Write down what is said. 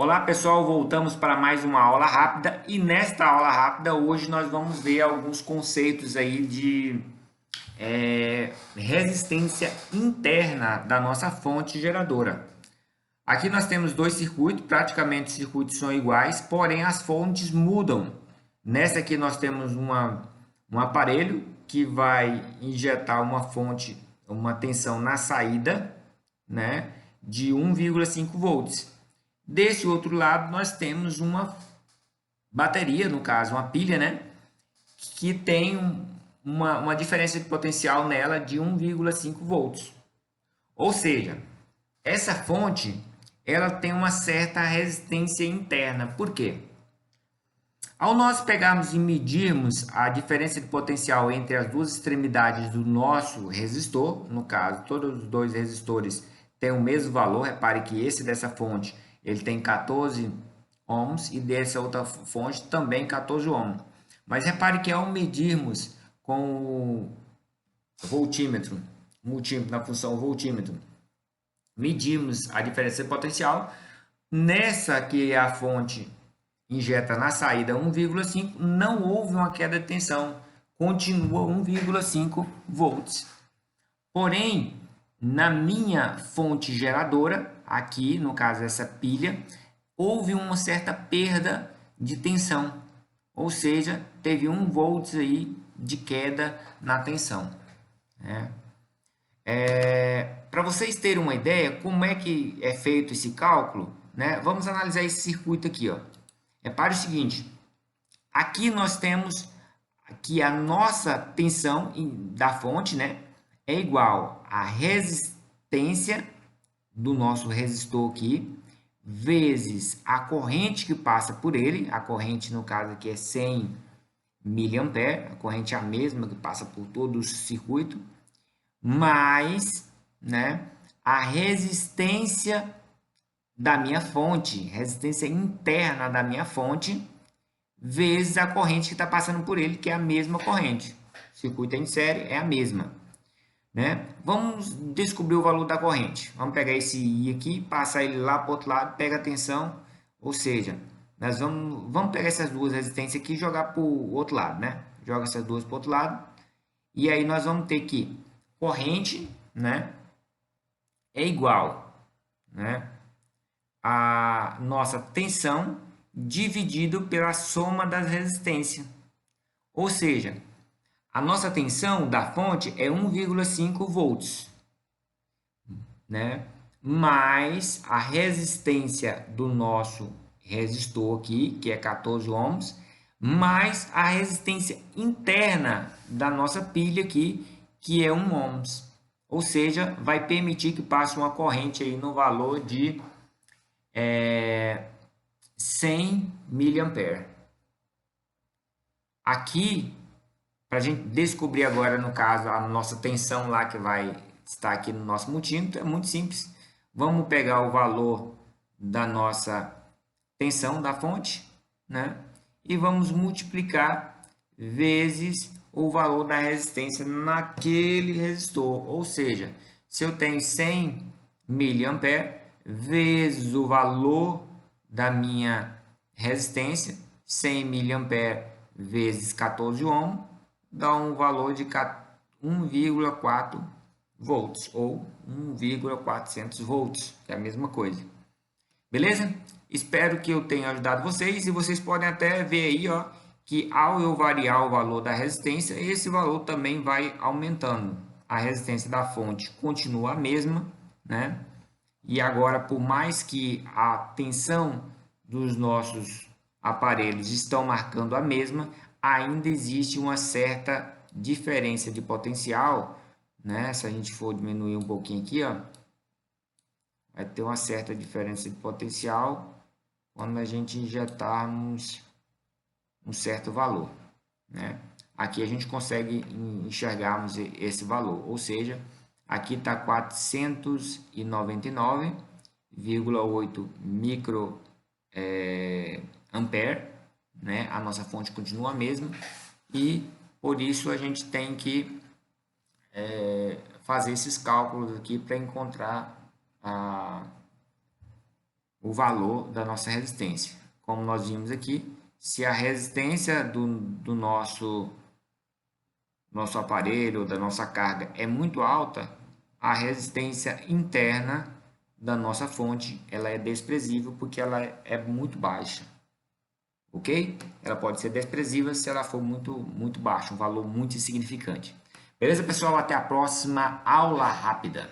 Olá pessoal, voltamos para mais uma aula rápida e nesta aula rápida hoje nós vamos ver alguns conceitos aí de resistência interna da nossa fonte geradora. Aqui nós temos dois circuitos, praticamente os circuitos são iguais, porém as fontes mudam. Nessa aqui nós temos um aparelho que vai injetar uma fonte, uma tensão na saída, né, de 1,5 volts. Desse outro lado, nós temos uma bateria, no caso, uma pilha, né? Que tem uma diferença de potencial nela de 1,5 volts. Ou seja, essa fonte ela tem uma certa resistência interna. Por quê? Ao nós pegarmos e medirmos a diferença de potencial entre as duas extremidades do nosso resistor, no caso, todos os dois resistores têm o mesmo valor. Repare que esse dessa fonte ele tem 14 ohms e dessa outra fonte também 14 ohms. Mas repare que ao medirmos com o voltímetro, multímetro na função voltímetro, medimos a diferença de potencial, nessa que é a fonte injeta na saída 1,5, não houve uma queda de tensão, continua 1,5 volts. Porém, na minha fonte geradora, aqui no caso essa pilha, houve uma certa perda de tensão, ou seja, teve 1 volts aí de queda na tensão, né? Para vocês terem uma ideia como é que é feito esse cálculo, né? Vamos analisar esse circuito aqui, ó. Repare o seguinte, aqui nós temos que a nossa tensão da fonte, né, é igual à resistência do nosso resistor aqui, vezes a corrente que passa por ele, a corrente no caso aqui é 100 mA, a corrente é a mesma que passa por todo o circuito, mais, né, a resistência da minha fonte, resistência interna da minha fonte, vezes a corrente que está passando por ele, que é a mesma corrente. O circuito em série é a mesma, né? Vamos descobrir o valor da corrente. Vamos pegar esse I aqui, passar ele lá para o outro lado, pega a tensão, ou seja, nós vamos pegar essas duas resistências aqui e jogar para o outro lado, né? Joga essas duas para o outro lado, e aí nós vamos ter que corrente, né, é igual, né, a nossa tensão dividido pela soma das resistências. Ou seja, a nossa tensão da fonte é 1,5 volts, né? Mais a resistência do nosso resistor aqui, que é 14 ohms, mais a resistência interna da nossa pilha aqui, que é 1 ohms. Ou seja, vai permitir que passe uma corrente aí no valor de 100 mA. Aqui, para a gente descobrir agora, no caso, a nossa tensão lá que vai estar aqui no nosso multímetro, é muito simples. Vamos pegar o valor da nossa tensão da fonte, né? E vamos multiplicar vezes o valor da resistência naquele resistor. Ou seja, se eu tenho 100 mA vezes o valor da minha resistência, 100 mA vezes 14 ohms, dá um valor de 1,4 volts ou 1,400 volts, que é a mesma coisa. Beleza? Espero que eu tenha ajudado vocês e vocês podem até ver aí, ó, que ao eu variar o valor da resistência, esse valor também vai aumentando. A resistência da fonte continua a mesma, né? E agora, por mais que a tensão dos nossos aparelhos estão marcando a mesma, ainda existe uma certa diferença de potencial, né? Se a gente for diminuir um pouquinho aqui, ó, vai ter uma certa diferença de potencial quando a gente injetarmos um certo valor, né? Aqui a gente consegue enxergarmos esse valor, ou seja, aqui está 499,8 microampere, né? A nossa fonte continua a mesma e por isso a gente tem que fazer esses cálculos aqui para encontrar o valor da nossa resistência. Como nós vimos aqui, se a resistência do nosso aparelho, da nossa carga é muito alta, a resistência interna da nossa fonte ela é desprezível porque ela é muito baixa. Ok? Ela pode ser desprezível se ela for muito baixa, um valor muito insignificante. Beleza, pessoal? Até a próxima aula rápida.